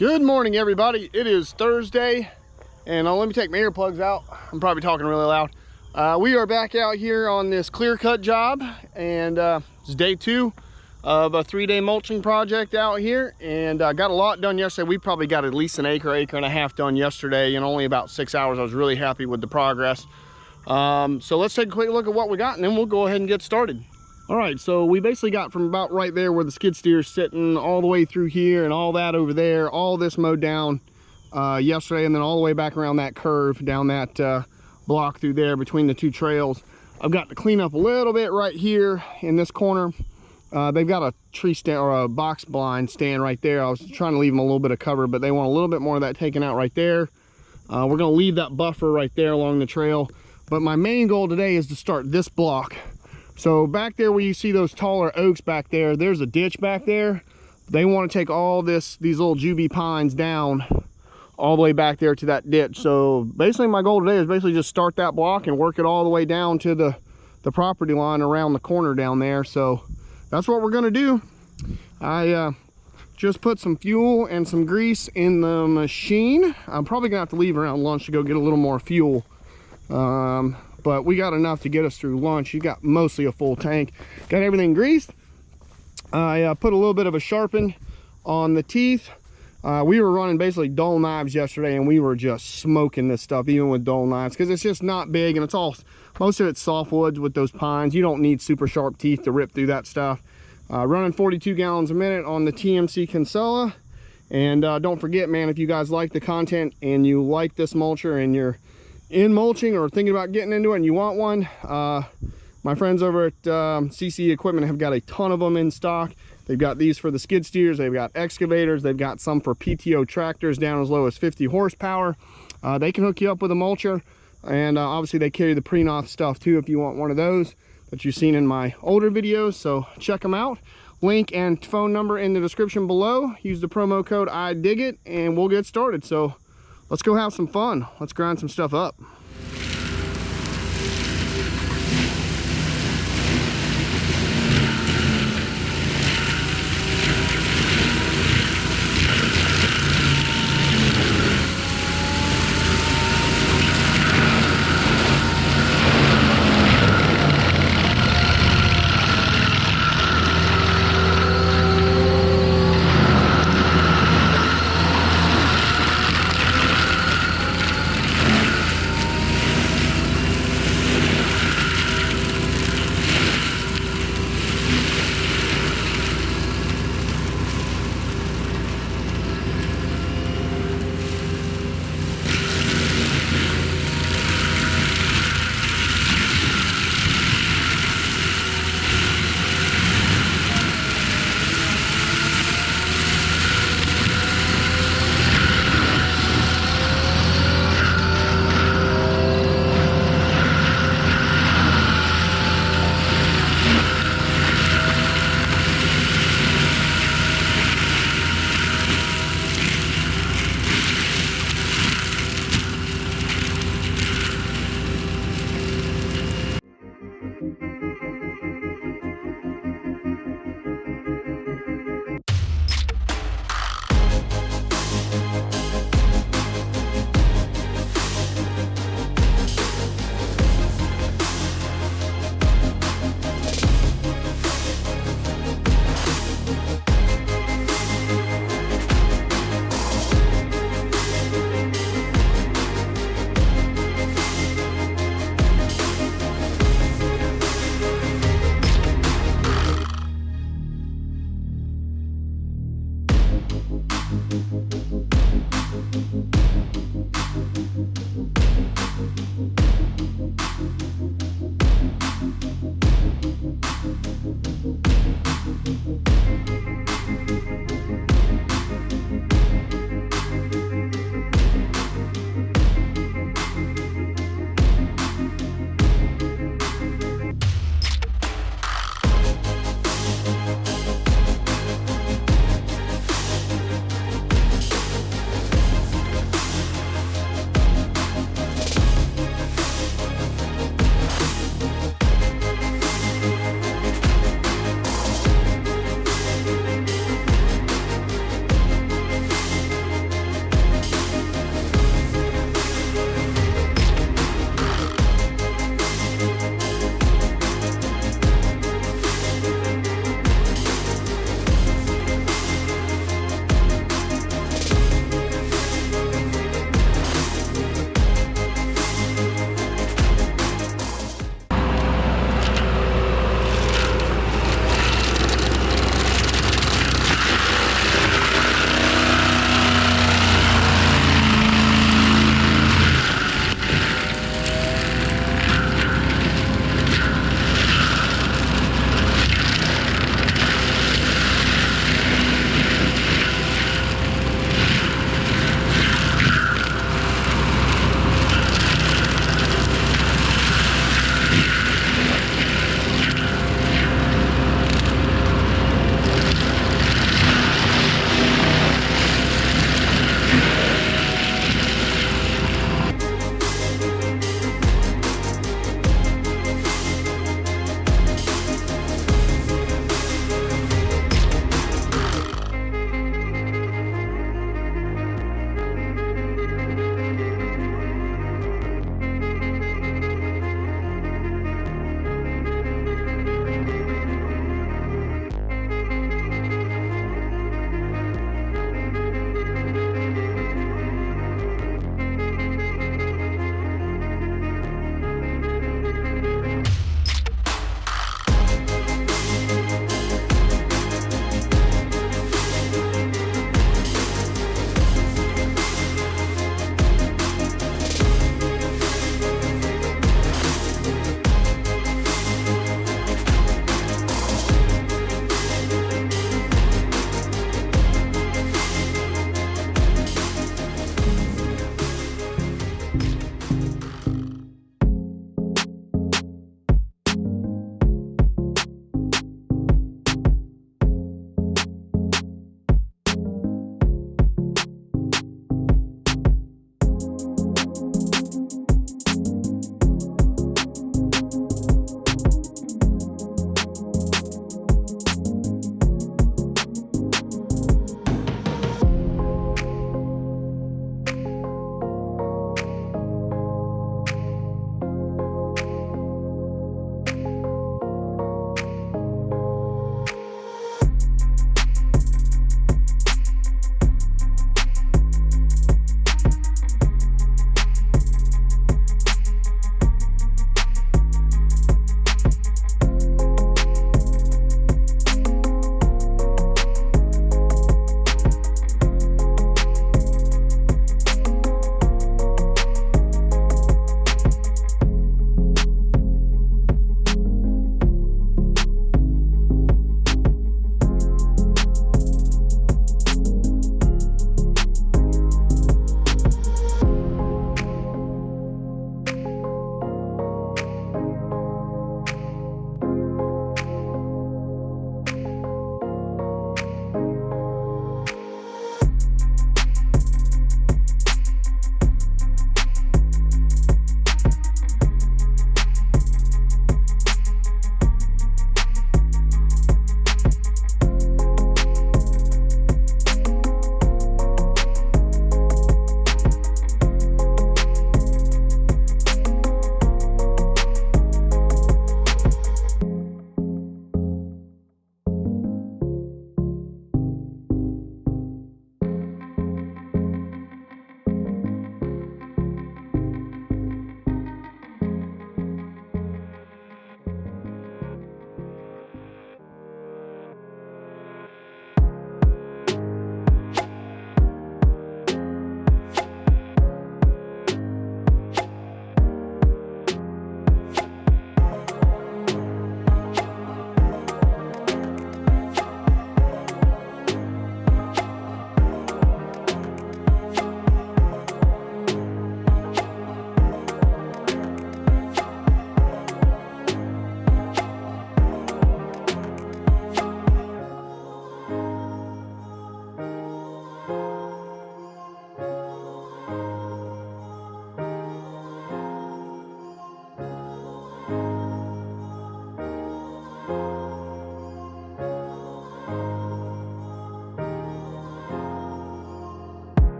Good morning, everybody. It is Thursday, and let me take my earplugs out. I'm probably talking really loud. We are back out here on this clear cut job, and it's day 2 of a 3-day mulching project out here, and got a lot done yesterday. We probably got at least an acre and a half done yesterday in only about 6 hours. I was really happy with the progress. So let's take a quick look at what we got, and then we'll go ahead and get started. All right, so we basically got from about right there where the skid steer's sitting all the way through here and all that over there, all this mowed down yesterday, and then all the way back around that curve down that block through there between the two trails. I've got to clean up a little bit right here in this corner. They've got a tree stand or a box blind stand right there. I was trying to leave them a little bit of cover, but they want a little bit more of that taken out right there. We're gonna leave that buffer right there along the trail. But my main goal today is to start this block. So back there where you see those taller oaks back there, there's a ditch back there. They want to take all these little juvie pines down all the way back there to that ditch. So basically my goal today is basically just start that block and work it all the way down to the property line around the corner down there. So that's what we're gonna do. I just put some fuel and some grease in the machine. I'm probably gonna have to leave around lunch to go get a little more fuel. But we got enough to get us through lunch. You got mostly a full tank. Got everything greased. I put a little bit of a sharpen on the teeth. We were running basically dull knives yesterday, and we were just smoking this stuff even with dull knives because it's just not big, and most of it's softwoods with those pines. You don't need super sharp teeth to rip through that stuff. Running 42 gallons a minute on the Tmc Cancela. And don't forget, man, if you guys like the content and you like this mulcher and you're in mulching or thinking about getting into it and you want one, my friends over at CC Equipment have got a ton of them in stock. They've got these for the skid steers, they've got excavators, they've got some for PTO tractors down as low as 50 horsepower. They can hook you up with a mulcher, and obviously they carry the pre-noth stuff too if you want one of those that you've seen in my older videos. So check them out. Link and phone number in the description below. Use the promo code IDIGIT and we'll get started. So let's go have some fun. Let's grind some stuff up.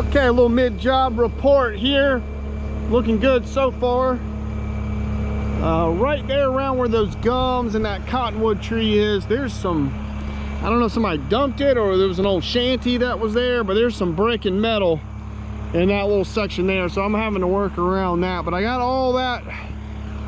Okay, a little mid-job report here. Looking good so far. Right there around where those gums and that cottonwood tree is, there's some, I don't know if somebody dumped it or there was an old shanty that was there, but there's some brick and metal in that little section there, so I'm having to work around that. But I got all that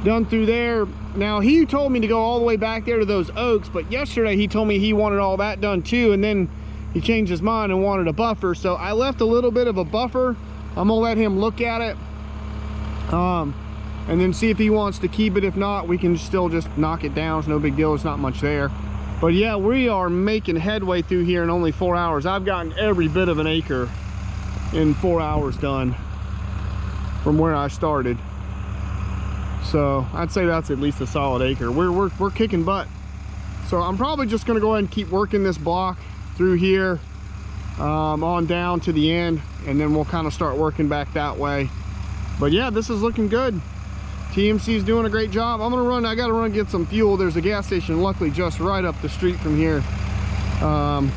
done through there. Now, he told me to go all the way back there to those oaks, but yesterday he told me he wanted all that done too, and then he changed his mind and wanted a buffer. So I left a little bit of a buffer. I'm gonna let him look at it and then see if he wants to keep it. If not, we can still just knock it down. It's no big deal, it's not much there. But yeah, we are making headway through here in only 4 hours. I've gotten every bit of an acre in 4 hours done from where I started. So I'd say that's at least a solid acre. We're kicking butt. So I'm probably just gonna go ahead and keep working this block through here on down to the end, and then we'll kind of start working back that way. But yeah, this is looking good. TMC is doing a great job. I gotta run get some fuel. There's a gas station luckily just right up the street from here. I'm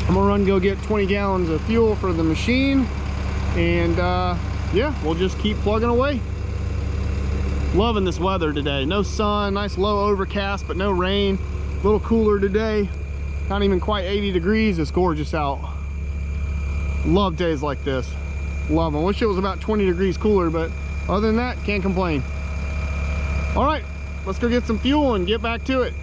gonna run go get 20 gallons of fuel for the machine, and yeah, we'll just keep plugging away. Loving this weather today. No sun, nice low overcast, but no rain. A little cooler today. Not even quite 80 degrees. It's gorgeous out. Love days like this. Love them. Wish it was about 20 degrees cooler, but other than that, can't complain. All right, let's go get some fuel and get back to it.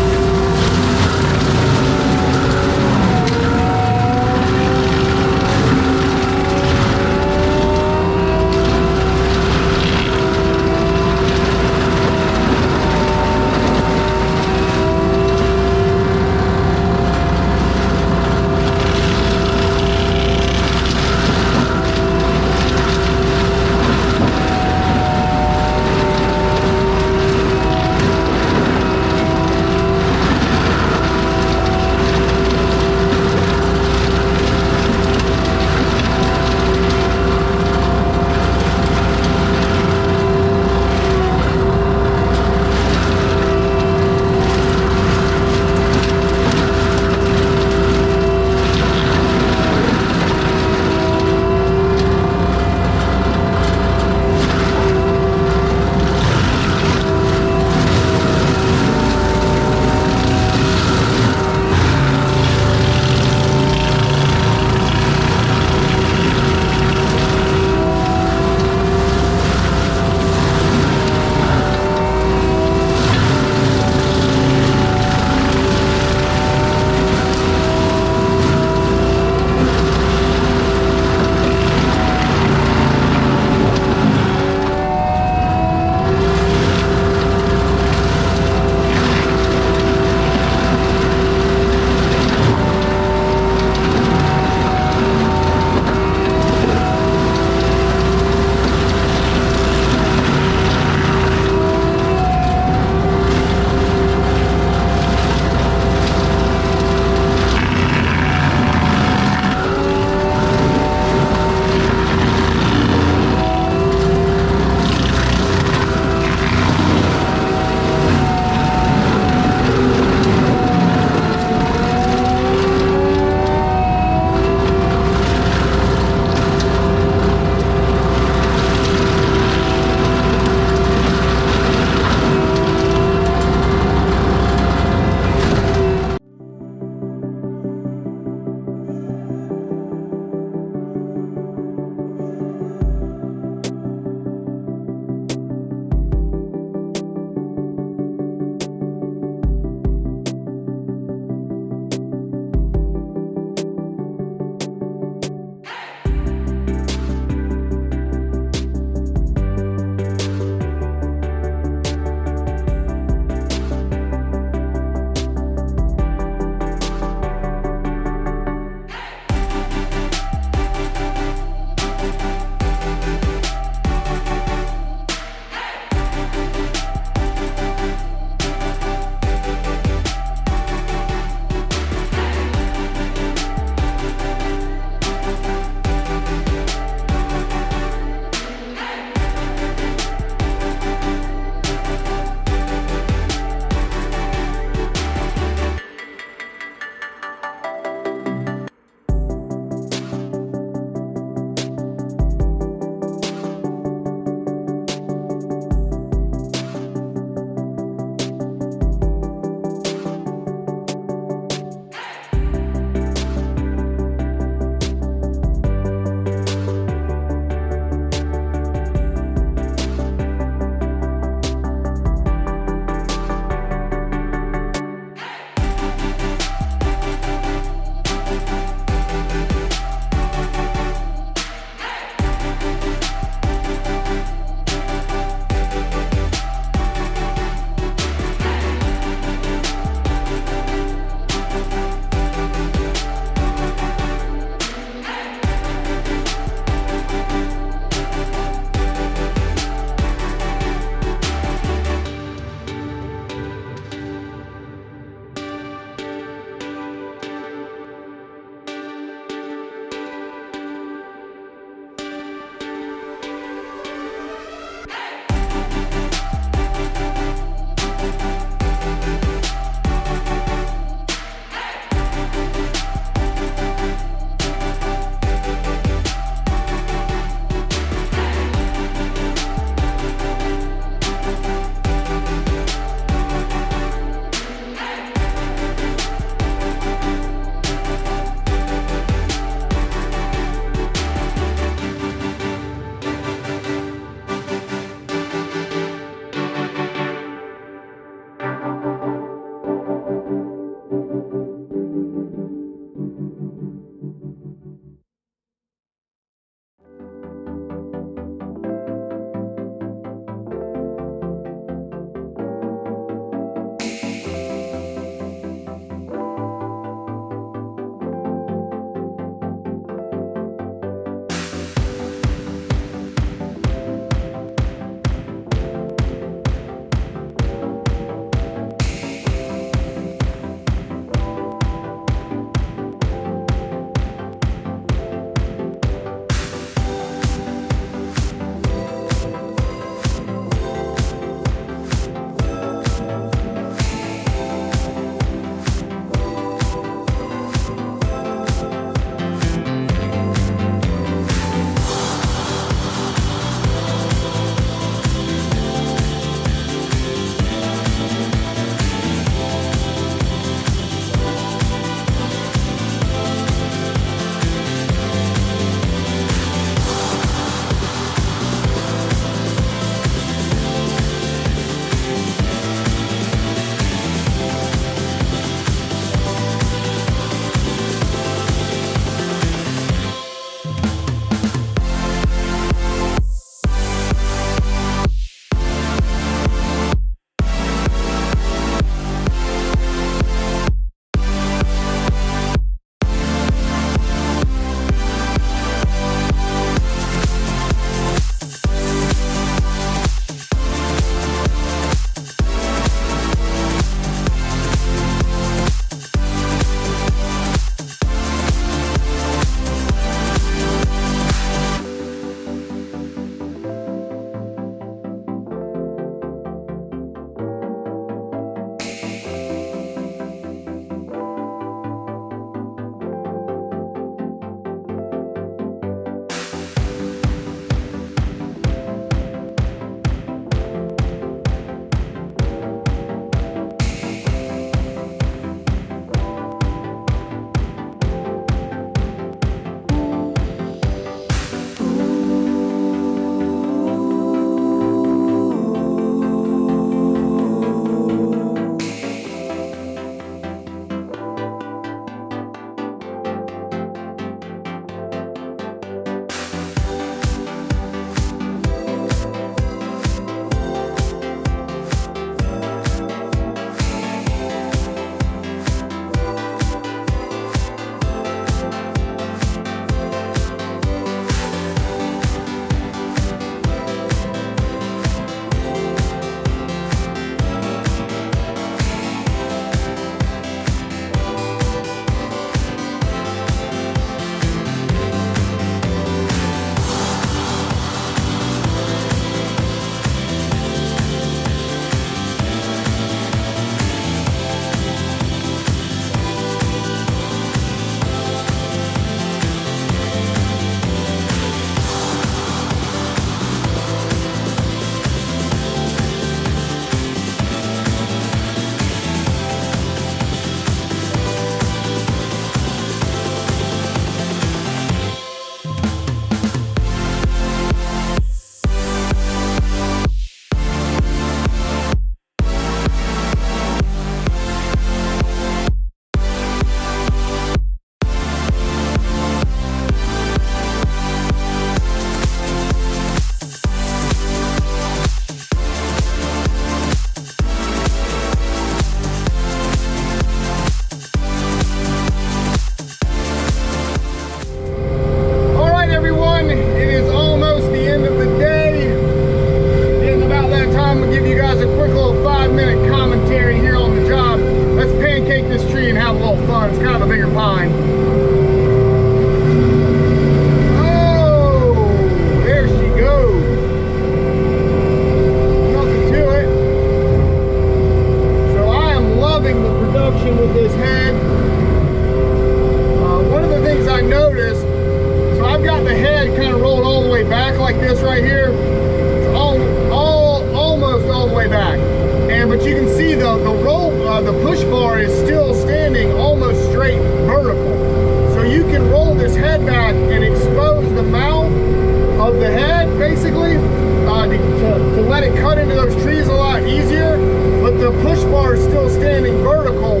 cut into those trees a lot easier, but the push bar is still standing vertical,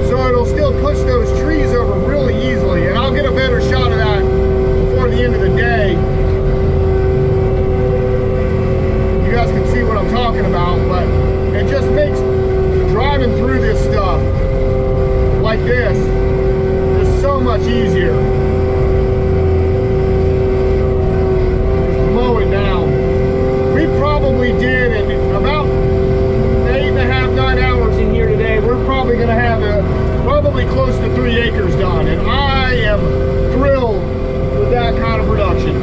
so it'll still push those trees over really easily. And I'll get a better shot of that before the end of the day. You guys can see what I'm talking about, but it just makes driving through this stuff like this just so much easier. Just mow it down. We probably did in about 8.5, 9 hours in here today. We're probably going to have probably close to 3 acres done, and I am thrilled with that kind of production.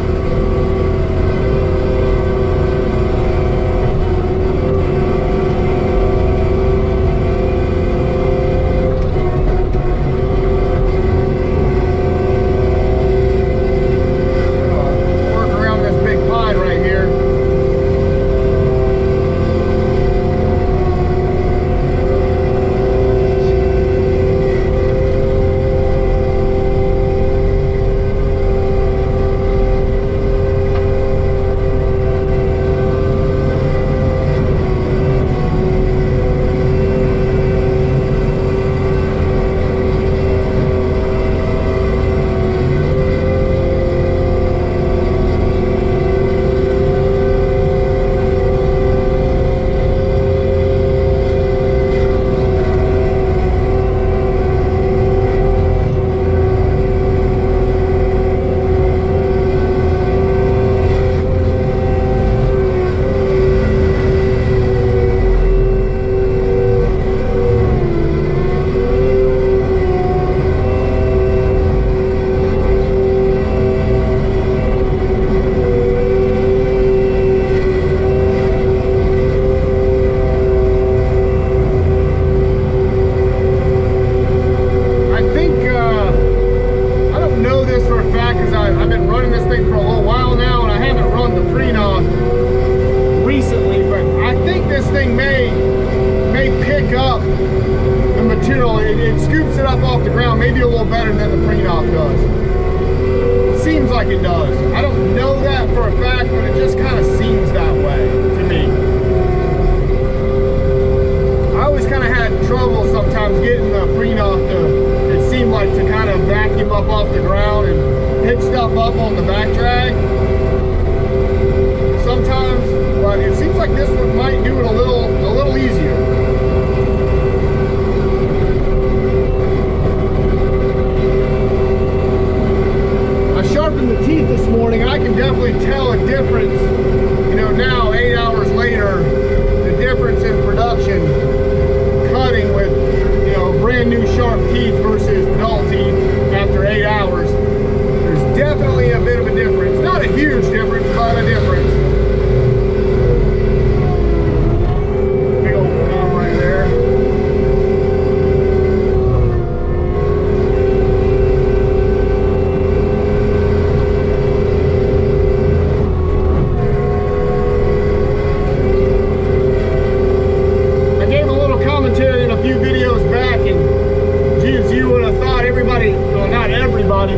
It scoops it up off the ground maybe a little better than the pre-knock does. It seems like it does. I don't know that for a fact, but it just kind of seems that way to me. I always kind of had trouble sometimes getting the pre-knock to, it seemed like, to kind of vacuum up off the ground and pick stuff up on the back drag sometimes, but it seems like this one might do it a little easier. Sharpened the teeth this morning. I can definitely tell a difference, you know, now 8 hours later, the difference in production cutting with, you know, brand new sharp teeth versus dull teeth after 8 hours. There's definitely a bit of a difference. Not a huge difference, but a difference. Big old gum right there.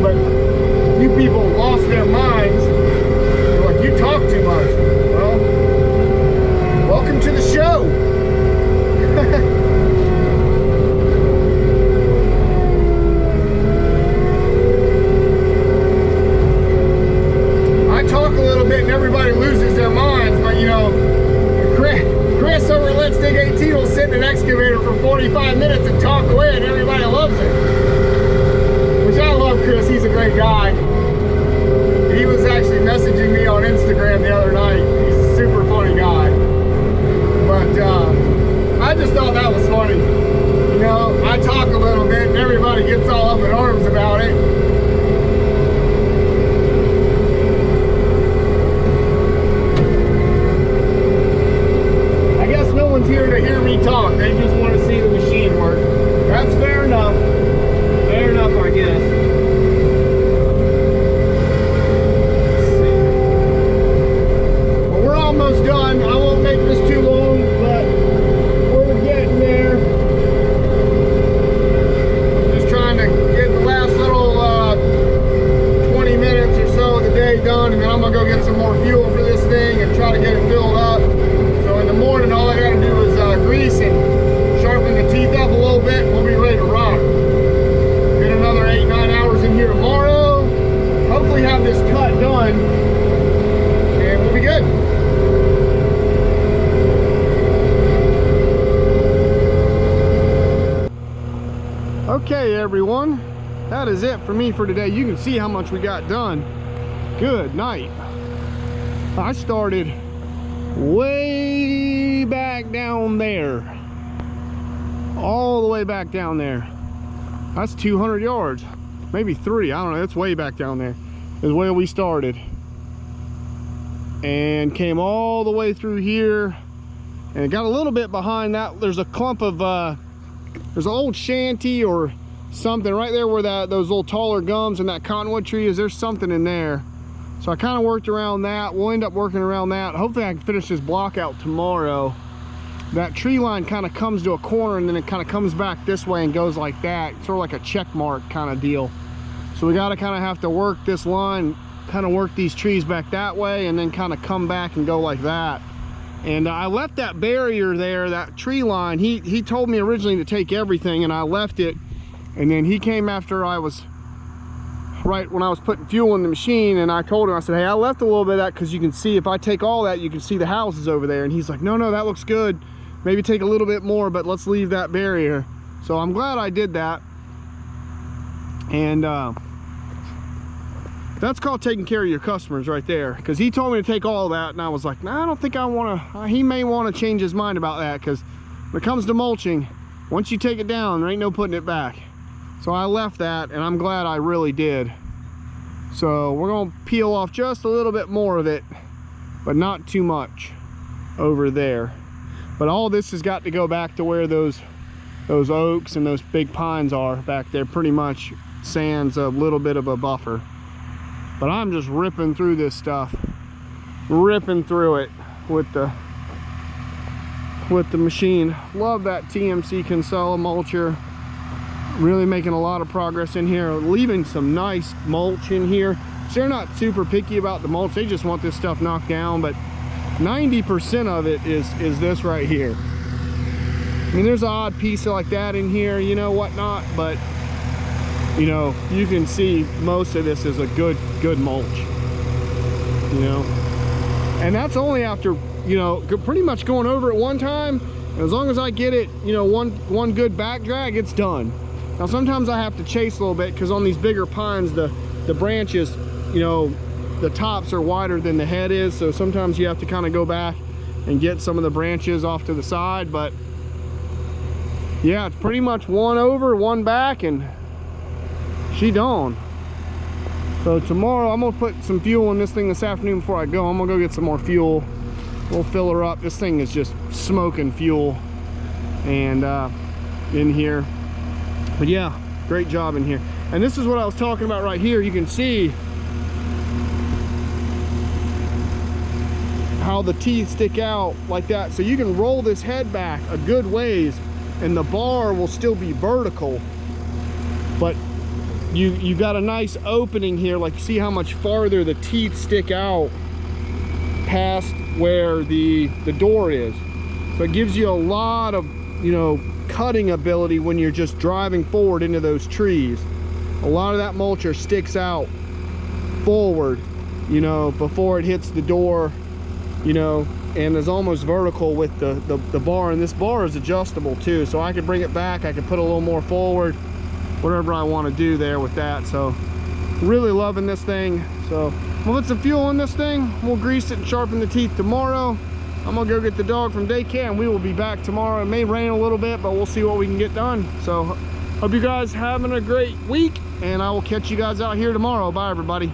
But you people lost their minds. They're like, you talk too much. Well, welcome to the show. I talk a little bit and everybody loses their minds, but you know, Chris over at Let's Dig 18 will sit in an excavator for 45 minutes and talk away and everybody loves it. Which I love Chris, he's a great guy. He was actually messaging me on Instagram the other night. He's a super funny guy. But I just thought that was funny. You know, I talk a little bit and everybody gets all up in arms about it. I guess no one's here to hear me talk. They just want to see the machine work. That's fair enough. Fair enough, I guess. Let's see. everyone. That is it for me for today. You can see how much we got done. Good night. I started way back down there. All the way back down there. That's 200 yards. Maybe 3, I don't know. It's way back down there. Is where we started. And came all the way through here. And it got a little bit behind that. There's a clump of, there's an old shanty or something right there where those little taller gums and that cottonwood tree is. There's something in there. So I kind of worked around that. We'll end up working around that. Hopefully I can finish this block out tomorrow. That tree line kind of comes to a corner and then it kind of comes back this way and goes like that. Sort of like a check mark kind of deal. So we got to kind of have to work this line, kind of work these trees back that way and then kind of come back and go like that. And I left that barrier there, that tree line. He told me originally to take everything and I left it. And then he came after I was, right when I was putting fuel in the machine, and I told him, I said, hey, I left a little bit of that because you can see, if I take all that, you can see the houses over there. And he's like, no, that looks good. Maybe take a little bit more, but let's leave that barrier. So I'm glad I did that. And that's called taking care of your customers right there, because he told me to take all that and I was like, nah, I don't think I want to. He may want to change his mind about that, because when it comes to mulching, once you take it down, there ain't no putting it back. So I left that and I'm glad I really did. So we're going to peel off just a little bit more of it, but not too much over there. But all this has got to go back to where those oaks and those big pines are back there. Pretty much sans a little bit of a buffer. But I'm just ripping through this stuff, ripping through it with the machine. Love that Tmc Cancela Mulcher. Really making a lot of progress in here, leaving some nice mulch in here. So they're not super picky about the mulch, they just want this stuff knocked down, but 90% of it is this right here. I mean, there's an odd piece like that in here, you know, whatnot, but you know, you can see most of this is a good mulch, you know. And that's only after, you know, pretty much going over it one time. As long as I get it, you know, one good back drag, it's done. Now sometimes I have to chase a little bit, because on these bigger pines, the branches, you know, the tops are wider than the head is, so sometimes you have to kind of go back and get some of the branches off to the side. But yeah, it's pretty much one over, one back, and she done. So tomorrow I'm gonna put some fuel in this thing this afternoon before I go. I'm gonna go get some more fuel. We'll fill her up. This thing is just smoking fuel and in here. But yeah, great job in here. And this is what I was talking about right here. You can see how the teeth stick out like that. So you can roll this head back a good ways and the bar will still be vertical, but you got a nice opening here. Like, see how much farther the teeth stick out past where the door is. So it gives you a lot of, you know, cutting ability when you're just driving forward into those trees. A lot of that mulcher sticks out forward, you know, before it hits the door, you know, and is almost vertical with the bar. And this bar is adjustable too, so I could bring it back, I could put a little more forward, whatever I want to do there with that. So really loving this thing. So we'll put some fuel in this thing, we'll grease it and sharpen the teeth tomorrow. I'm gonna go get the dog from daycare and we will be back tomorrow. It may rain a little bit, but we'll see what we can get done. So hope you guys having a great week, and I will catch you guys out here tomorrow. Bye everybody.